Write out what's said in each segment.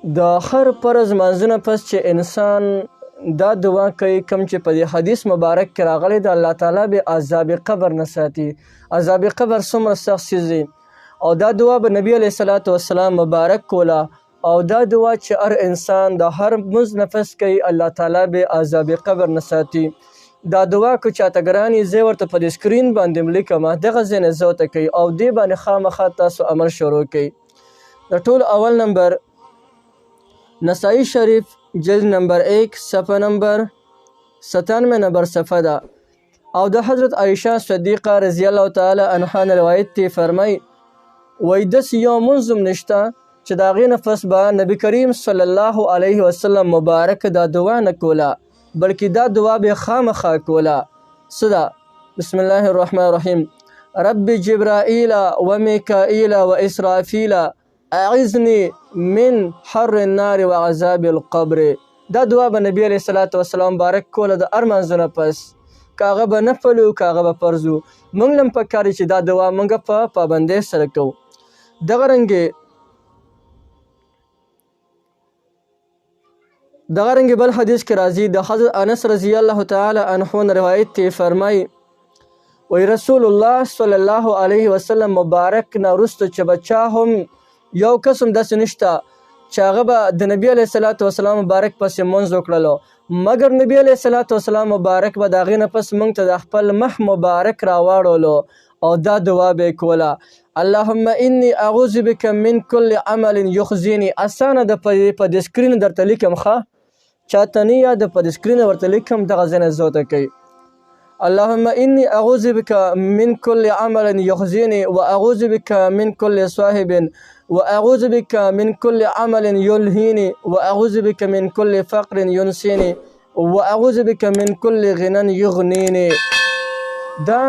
د هر فرض منځونه پس چې انسان دا دعا کوي کوم چې په دې حدیث مبارک کې راغلی د الله تعالی به عذاب قبر نه ساتي. عذاب قبر څومره سخت څیز دی او دا دعا به نبی علیه الصلاة والسلام مبارک کوله او دا دعا چې هر انسان د هر مز نفس کوي الله تعالی به عذاب قبر نه ساتي. دا دعا که چاته ګران یې زه ورته په دې سکرین باندې لیکم دغه ځای نه زه ورته کوي او دې باندې خامخا تاسو عمل شروع کوئ. د ټول اول نمبر نسائی شریف جلد نمبر 1 صفحه نمبر 97 نمبر صفحه ده او د حضرت عائشہ صدیقه رضی الله تعالی عنها روایت تی فرمای وای دس یو منظم نشته چې د هغې نه پس به نبی کریم صلی الله علیه وسلم مبارک دا دعا نه کوله بلکې دا دعا به خامخا کوله. څه ده؟ بسم الله الرحمن الرحیم رب جبرائیل و میکائیل و اسرافیل اعذنی من حر النار و عذاب القبر. دا دعا به نبی علیه الصلاة والسلام مبارک کوله د هر منځونه پس که هغه به نفل و که هغه به فرض و. موږ هم پکار دی چې دا دعا موږ په پابندۍ سره کوو. دغه رنګې بل حدیث کې راځي د حضرت انس رضی الله تعالی عنه روایت تی فرمای وی رسول الله صلی الله علیه وسلم مبارک نه وروسته چې به چا هم یو قسم داسې نشته چې هغه به د نبی علیه الصلاة والسلام مبارک پسې مونځ وکړلو مګر نبی علیه الصلاة والسلام مبارک به د هغې نه پس موږ ته د خپل مخ مبارک راواړولو او دا دعا به یې کوله اللهم انی اعوذ بک من کل عمل یخزینی. اسانه د په دې سکرین درته لیکم ښه چاته نه یا د په دې سکرین ورته لیکم دغه ځای نه زه ورته کوي اللهم انی اعوذ بک من کل عمل یخزینی و اعوذ بک من کل صاحب و اعوذ بک من کل عمل یلهینی و اعوذ بک من کل فقر ینسینی و اعوذ بک من کل غنى یغنینی. دا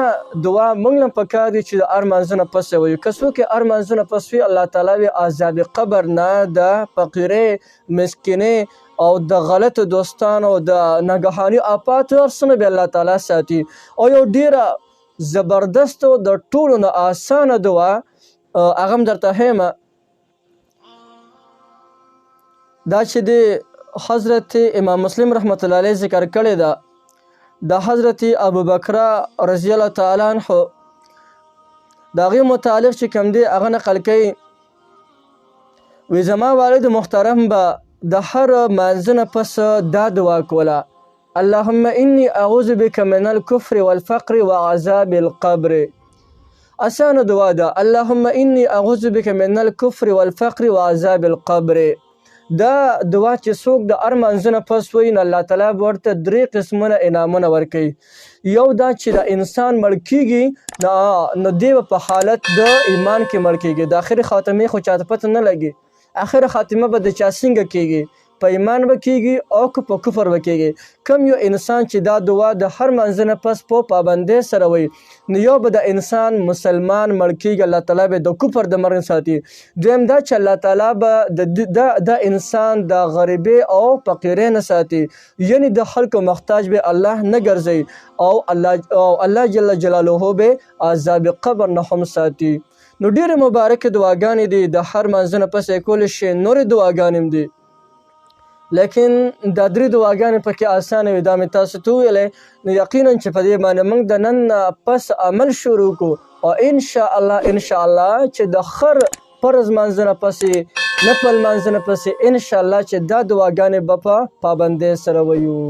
دعا موږ هم پکار دی چې د هر منځونه پس وایو. که څوک یې هر منځونه پس وي الله تعالی به عذاب قبر نه د فقیرۍ مسکینۍ او د غلطو دوستانو د ناګهاني آفاتو هر څه نه به الله تعالی ساتي. او یو ډیره زبردست او د ټولو نه اسانه دعا هغه هم درته ښیم دا چې د حضرت امام مسلم رحمت الله علیه ذکر کړې ده د حضرت ابوبکر رضی الله تعالی عنه د هغې متعلق چې کوم دی هغه نقل کوي وی زما والد محترم به د هر منځ نه پس دا دعا کوله اللهم انی اعوذ بک من الکفر والفقر وعذاب القبر. اسانه دعا ده اللهم انی اعوذ بک من الکفر والفقر وعذاب القبر. دا دعا چې څوک د هر منځونه پس وایي نو الله تعالی به ورته 3 قسمونه انعامونه ورکوي. یو دا چې د انسان مړ کیږي نو دی به په حالت د ایمان کې مړ کیږي د آخري خاتمې خو چاته پته نه لګي آخر خاتمه به د چا څنګه کیږي په ایمان به کیږي او که په کفر به کیږي. کم یو انسان چې دا دعا د هر منځ نه پس په پابندۍ سره وایي نو یو به د انسان مسلمان مړ کیږي الله تعالی به د کفر د مرګ ساتي. دویم دا چې الله تعالی به د انسان د غریبۍ او فقیرۍ نه ساتي یعنی د خلکو محتاج به الله نه ګرځوي او الله جل جلاله به عذاب قبر نه هم ساتي. نو ډېرې مبارکې دعاګانې دي د هر منځونه پس یې کولی شي نورې دعاګانې هم دي لیکن دا 3 دعاګانې پکې اسانه وي دا مې تاسو ته وویلی نو یقینا چې په دې باندې موږ د نن پس عمل شروع کړو او انشاءالله چې د هر فرض منځونه پسې نفل منځونه پسې انشاءالله چې دا دعاګانې به په پابندۍ سره ویو.